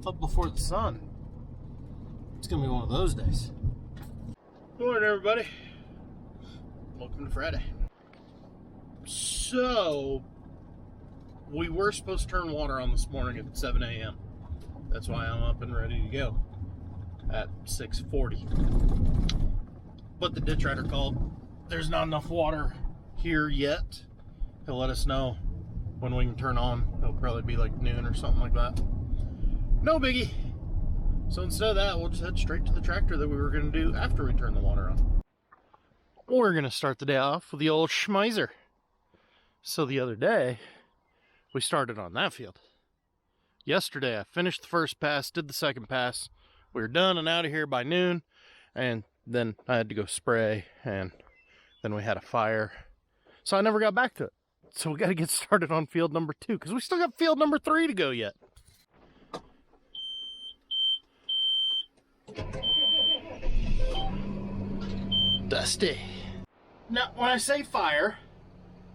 up before the sun. It's gonna be one of those days. Good morning, everybody. Welcome to Friday. So, we were supposed to turn water on this morning at 7 a.m. That's why I'm up and ready to go at 6:40. But the ditch rider called. There's not enough water here yet. He'll let us know when we can turn on. It'll probably be like noon or something like that. No biggie. So instead of that, we'll just head straight to the tractor that we were going to do after we turn the water on. We're going to start the day off with the old Schmeiser. So the other day, we started on that field. Yesterday, I finished the first pass, did the second pass. We were done and out of here by noon. And then I had to go spray, and then we had a fire. So I never got back to it. So we got to get started on field number 2, because we still got field number 3 to go yet. Dusty. Now, when I say fire,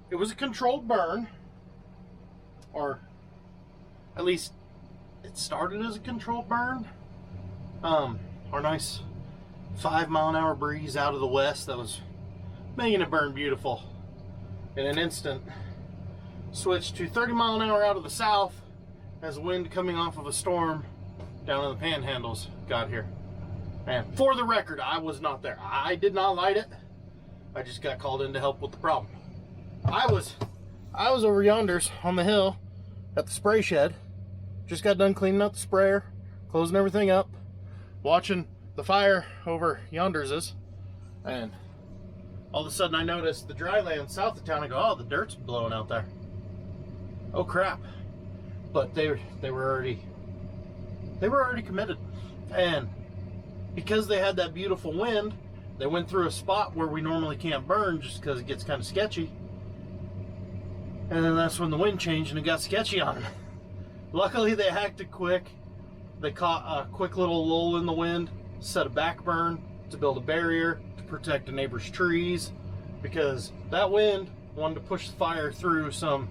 it was a controlled burn, or at least it started as a controlled burn. Our nice 5-mile-an-hour breeze out of the west that was making it burn beautiful in an instant switched to 30 mile an hour out of the south as wind coming off of a storm down in the panhandles got here. And for the record, I was not there. I did not light it. I just got called in to help with the problem. I was over yonders on the hill at the spray shed. Just got done cleaning out the sprayer, closing everything up, watching the fire over yonders, and all of a sudden I noticed the dry land south of town. I go, oh, the dirt's blowing out there. Oh crap. But they were already committed. And because they had that beautiful wind, they went through a spot where we normally can't burn just because it gets kind of sketchy. And then that's when the wind changed and it got sketchy on them. Luckily they hacked it quick. They caught a quick little lull in the wind, set a back burn to build a barrier to protect the neighbor's trees, because that wind wanted to push the fire through some,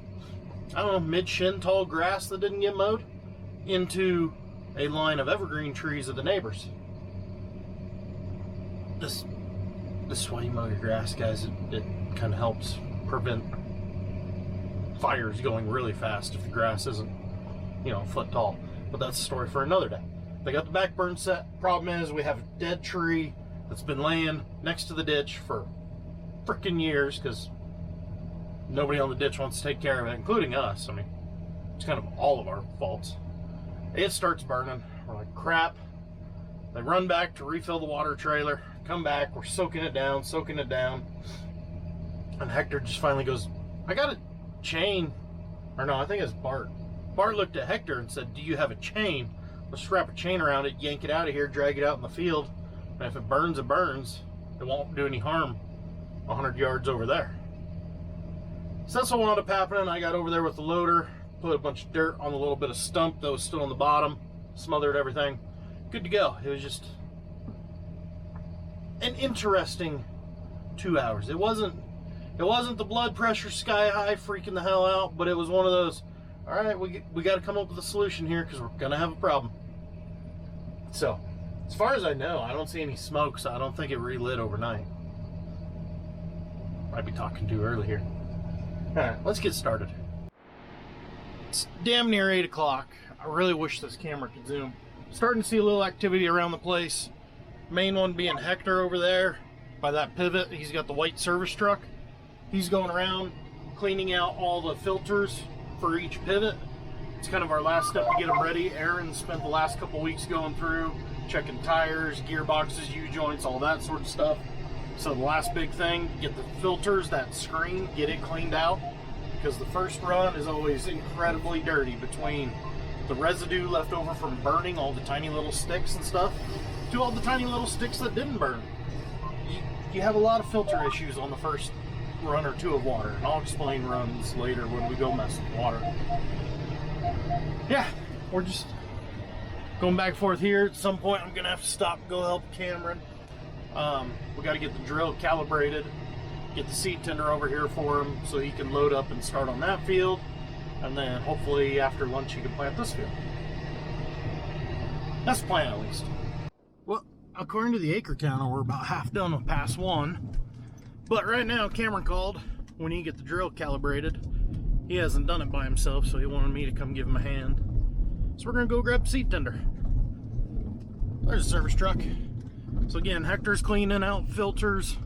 I don't know, mid-shin tall grass that didn't get mowed into a line of evergreen trees of the neighbors. This is why you mow your grass, guys. It kind of helps prevent fires going really fast if the grass isn't, a foot tall. But that's a story for another day. They got the back burn set. Problem is, we have a dead tree that's been laying next to the ditch for freaking years because nobody on the ditch wants to take care of it, including us. I mean, it's kind of all of our faults. It starts burning. We're like, crap. They run back to refill the water trailer, come back, we're soaking it down. And Hector just finally goes, I got a chain. Or no, I think it's Bart. Bart looked at Hector and said, do you have a chain? Let's wrap a chain around it, yank it out of here, drag it out in the field. And if it burns, it burns. It won't do any harm 100 yards over there. So that's what wound up happening. I got over there with the loader, put a bunch of dirt on the little bit of stump that was still on the bottom, smothered everything. Good to go. It was just an interesting 2 hours. It wasn't the blood pressure sky high freaking the hell out, but it was one of those, all right, we got to come up with a solution here because we're going to have a problem. So, as far as I know, I don't see any smoke, so I don't think it relit overnight. Might be talking too early here. All right, let's get started. It's damn near 8 o'clock. I really wish this camera could zoom. Starting to see a little activity around the place. Main one being Hector over there by that pivot. He's got the white service truck. He's going around cleaning out all the filters for each pivot. It's kind of our last step to get them ready. Aaron spent the last couple weeks going through, checking tires, gearboxes, U-joints, all that sort of stuff. So the last big thing, get the filters, that screen, get it cleaned out, because the first run is always incredibly dirty between the residue left over from burning all the tiny little sticks and stuff to all the tiny little sticks that didn't burn. You have a lot of filter issues on the first run or two of water, and I'll explain runs later when we go mess with water. Yeah, we're just going back and forth here. At some point I'm gonna have to stop and go help Cameron. We got to get the drill calibrated, get the seed tender over here for him so he can load up and start on that field, and then hopefully after lunch he can plant this field. That's the plan, at least. Well, according to the acre counter, we're about half done with pass 1. But right now, Cameron called when he get the drill calibrated. He hasn't done it by himself, so he wanted me to come give him a hand. So we're gonna go grab seed tender. There's a service truck. So again, Hector's cleaning out filters.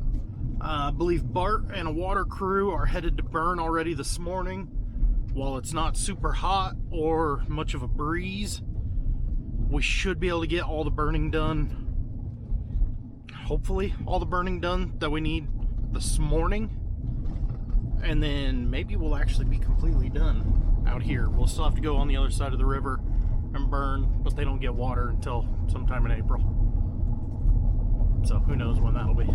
I believe Bart and a water crew are headed to burn already this morning. While it's not super hot or much of a breeze, we should be able to get all the burning done. Hopefully all the burning done that we need this morning. And then maybe we'll actually be completely done out here. We'll still have to go on the other side of the river and burn, but they don't get water until sometime in April. So who knows when that'll be.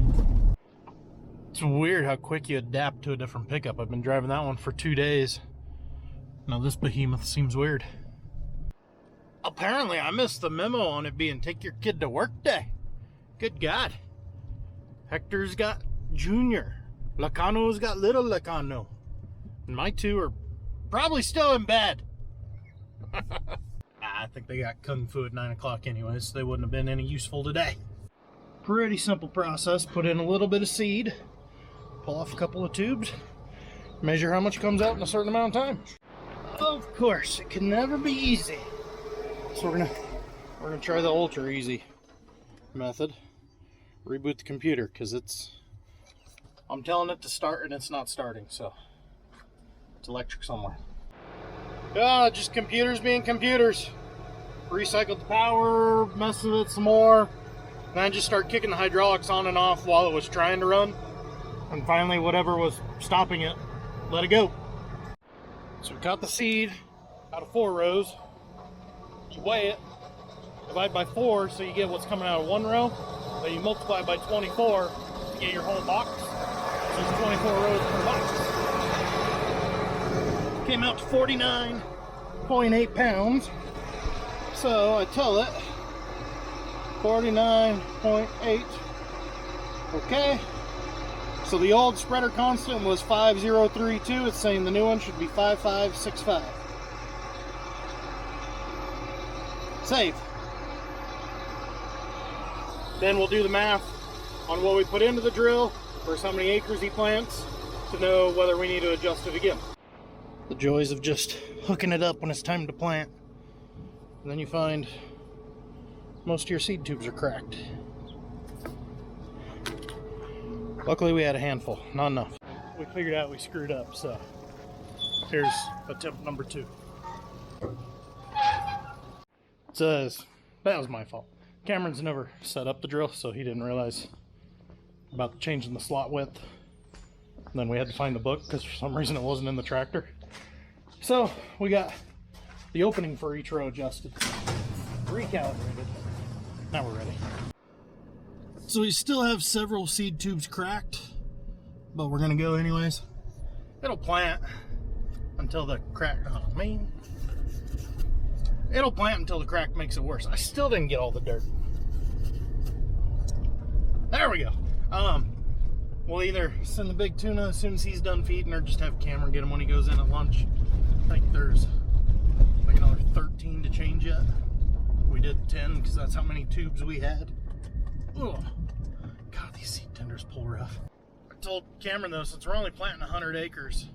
It's weird how quick you adapt to a different pickup. I've been driving that one for 2 days. Now this behemoth seems weird. Apparently I missed the memo on it being take your kid to work day. Good God. Hector's got Junior. Lacano's got little Lacano. And my two are probably still in bed. I think they got Kung Fu at 9 o'clock anyways, so they wouldn't have been any useful today. Pretty simple process. Put in a little bit of seed, pull off a couple of tubes, measure how much comes out in a certain amount of time. Of course, it can never be easy. So we're gonna try the ultra easy method. Reboot the computer, because I'm telling it to start and it's not starting, so it's electric somewhere. Just computers being computers. Recycled the power, messed with it some more, and then just start kicking the hydraulics on and off while it was trying to run. And finally, whatever was stopping it, let it go. So we cut the seed out of 4 rows. You weigh it, divide by 4 so you get what's coming out of 1 row. Then you multiply by 24 to get your whole box. So it's 24 rows per box. Came out to 49.8 pounds. So I tell it 49.8. Okay. So the old spreader constant was 5032. It's saying the new one should be 5565. Save. Then we'll do the math on what we put into the drill versus how many acres he plants to know whether we need to adjust it again. The joys of just hooking it up when it's time to plant. And then you find most of your seed tubes are cracked. Luckily we had a handful, not enough. We figured out we screwed up, so here's attempt number 2. It says, that was my fault. Cameron's never set up the drill, so he didn't realize about changing the slot width. And then we had to find the book because for some reason it wasn't in the tractor. So we got the opening for each row adjusted, recalibrated. Now we're ready. So we still have several seed tubes cracked, but we're gonna go anyways. It'll plant until the crack, oh man. It'll plant until the crack makes it worse. I still didn't get all the dirt. There we go. We'll either send the big tuna as soon as he's done feeding or just have Cameron get him when he goes in at lunch. I think there's like another 13 to change yet. We did 10 because that's how many tubes we had. Ugh. God, these seed tenders pull rough. I told Cameron though, since we're only planting 100 acres,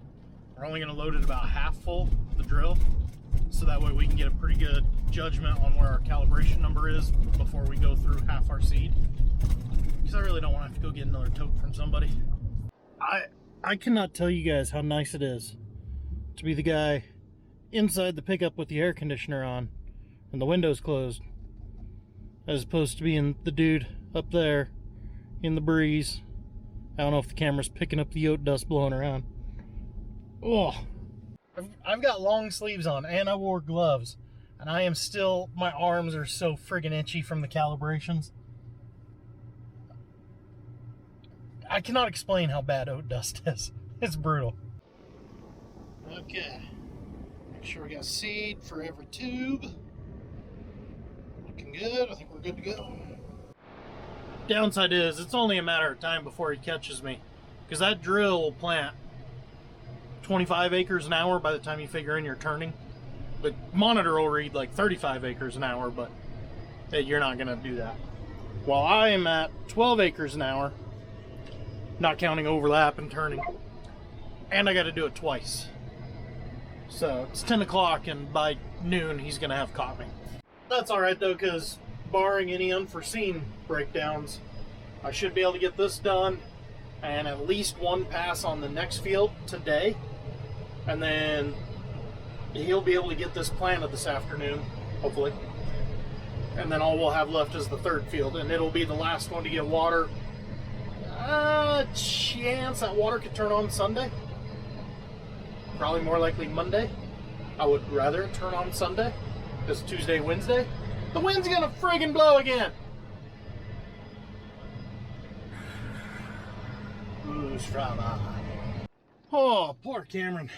we're only going to load it about half full, the drill. So that way we can get a pretty good judgment on where our calibration number is before we go through half our seed. Because I really don't want to have to go get another tote from somebody. I cannot tell you guys how nice it is to be the guy inside the pickup with the air conditioner on and the windows closed, as opposed to being the dude up there in the breeze. I don't know if the camera's picking up the oat dust blowing around. Oh, I've got long sleeves on and I wore gloves, and I am still, my arms are so friggin' itchy from the calibrations. I cannot explain how bad oat dust is. It's brutal. Okay, make sure we got seed for every tube. Looking good. I think we're good to go. Downside is it's only a matter of time before he catches me, because that drill will plant 25 acres an hour by the time you figure in your turning. The monitor will read like 35 acres an hour, but You're not going to do that. Well, I am at 12 acres an hour, not counting overlap and turning. And I got to do it twice. So it's 10 o'clock, and by noon, he's going to have caught me. That's all right, though, because barring any unforeseen breakdowns, I should be able to get this done and at least one pass on the next field today. And then he'll be able to get this planted this afternoon, hopefully. And then all we'll have left is the third field, and it'll be the last one to get water. Chance that water could turn on Sunday. Probably more likely Monday. I would rather it turn on Sunday, because Tuesday, Wednesday, the wind's gonna friggin' blow again. Ooh, Strava. Oh, poor Cameron.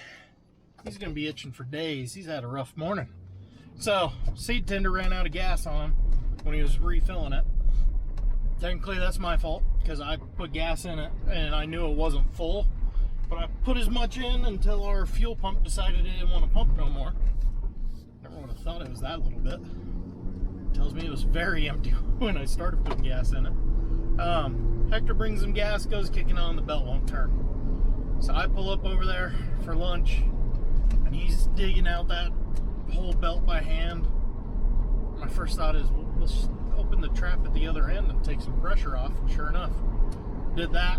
He's gonna be itching for days. He's had a rough morning. So, seed tender ran out of gas on him when he was refilling it. Technically, that's my fault, because I put gas in it and I knew it wasn't full. But I put as much in until our fuel pump decided it didn't want to pump no more. Never would have thought it was that little bit. Tells me it was very empty when I started putting gas in it. Hector brings some gas, goes kicking on, the belt won't turn. So I pull up over there for lunch, and he's digging out that whole belt by hand. My first thought is, well, let's just open the trap at the other end and take some pressure off. And sure enough, did that.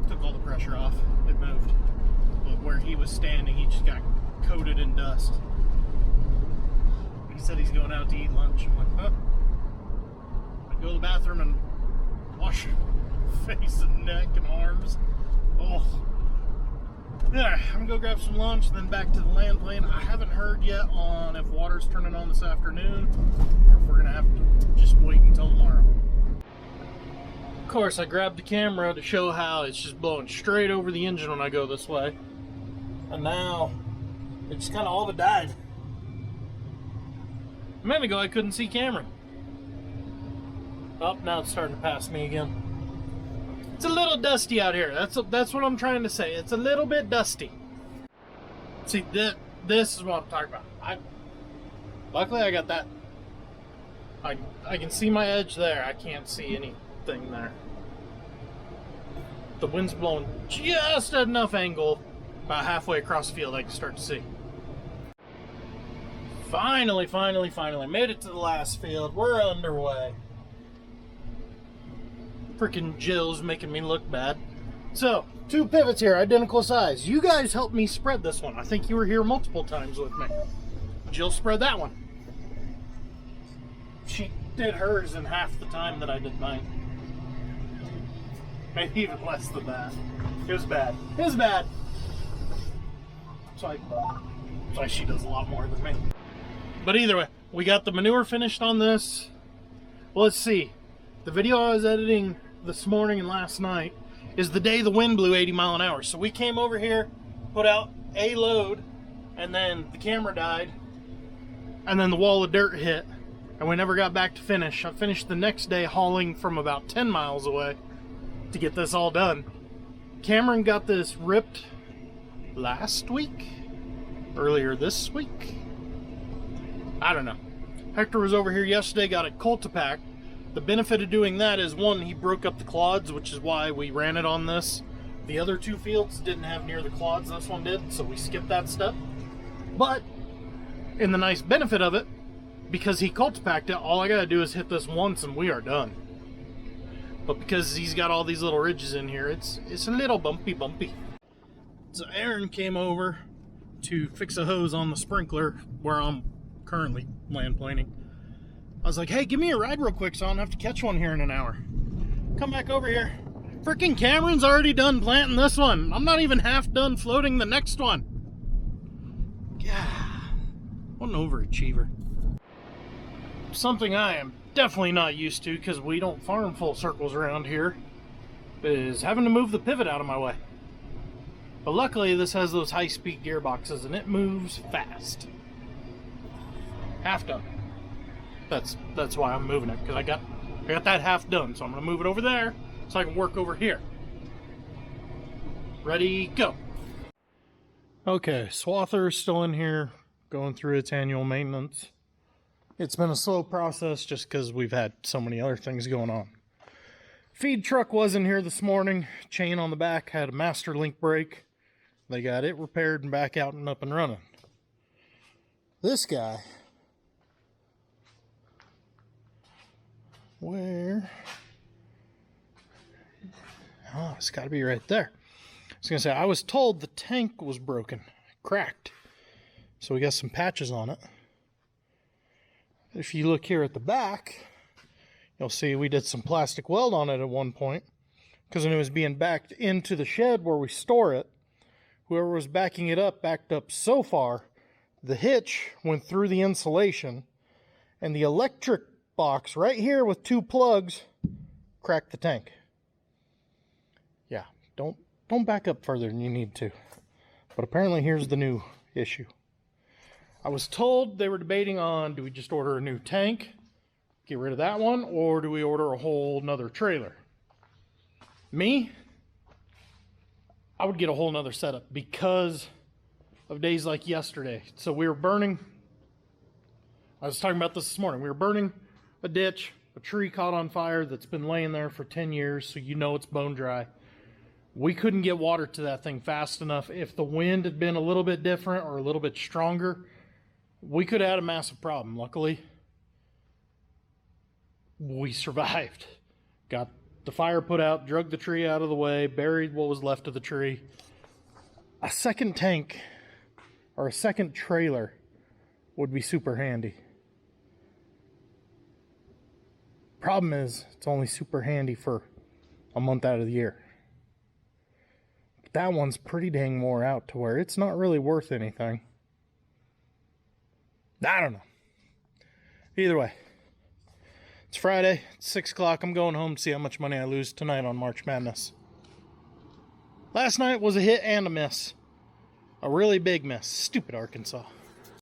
Took all the pressure off. It moved. But where he was standing, he just got coated in dust. He said he's going out to eat lunch. I'm like, huh? I go to the bathroom and wash your face and neck and arms. Oh. Yeah, I'm gonna go grab some lunch, then back to the land plane. I haven't heard yet on if water's turning on this afternoon, or if we're gonna have to just wait until tomorrow. Of course, I grabbed the camera to show how it's just blowing straight over the engine when I go this way. And now, it just kind of all but died. A minute ago, I couldn't see Cameron. Oh, now it's starting to pass me again. It's a little dusty out here. That's what I'm trying to say. It's a little bit dusty. See, this is what I'm talking about. Luckily, I got that. I can see my edge there. I can't see anything there. The wind's blowing just at enough angle, about halfway across the field, I can start to see. Finally made it to the last field. We're underway. Freaking Jill's making me look bad. So, 2 pivots here, identical size. You guys helped me spread this one. I think you were here multiple times with me. Jill spread that one. She did hers in half the time that I did mine. Maybe even less than that. It was bad. It was bad. So that's why she does a lot more than me. But either way, we got the manure finished on this. Well, let's see. The video I was editing this morning and last night is the day the wind blew 80 mile an hour. So we came over here, put out a load, and then the camera died, and then the wall of dirt hit, and we never got back to finish. I finished the next day hauling from about 10 miles away to get this all done. Cameron got this ripped last week? Earlier this week? I don't know. Hector was over here yesterday, got it Cultipack. The benefit of doing that is, one, he broke up the clods, which is why we ran it on this. The other 2 fields didn't have near the clods, this one did, so we skipped that step. But, in the nice benefit of it, because he Cultipacked it, all I gotta do is hit this once and we are done. But because he's got all these little ridges in here, it's a little bumpy. So Aaron came over to fix a hose on the sprinkler where I'm currently land planing. I was like, hey, give me a ride real quick so I don't have to catch one here in an hour. Come back over here. Freaking Cameron's already done planting this one. I'm not even half done floating the next one. God, what an overachiever. Something I am definitely not used to, because we don't farm full circles around here, is having to move the pivot out of my way. But luckily this has those high-speed gearboxes and it moves fast. Half done. That's why I'm moving it, because I got that half done, so I'm going to move it over there so I can work over here. Ready, go. Okay, Swather is still in here going through its annual maintenance. It's been a slow process just because we've had so many other things going on. Feed truck wasn't here this morning. Chain on the back had a master link break. They got it repaired and back out and up and running. This guy, where? Oh, it's got to be right there. I was going to say, I was told the tank was broken, cracked. So we got some patches on it. If you look here at the back, you'll see we did some plastic weld on it at one point. Because when it was being backed into the shed where we store it, whoever was backing it up backed up so far, the hitch went through the insulation, and the electric box right here with 2 plugs cracked the tank. Yeah, don't back up further than you need to. But apparently here's the new issue. I was told they were debating on, do we just order a new tank, get rid of that one, or do we order a whole nother trailer? Me, I would get a whole nother setup because of days like yesterday. So we were burning, I was talking about this morning, we were burning a ditch, a tree caught on fire that's been laying there for 10 years, so you know it's bone dry. We couldn't get water to that thing fast enough. If the wind had been a little bit different or a little bit stronger, we could have had a massive problem. Luckily, we survived. Got the fire put out, drug the tree out of the way, buried what was left of the tree. A second tank or a second trailer would be super handy. Problem is, it's only super handy for a month out of the year. But that one's pretty dang wore out to where it's not really worth anything. I don't know. Either way, it's Friday, it's 6 o'clock. I'm going home to see how much money I lose tonight on March Madness. Last night was a hit and a miss. A really big miss. Stupid Arkansas.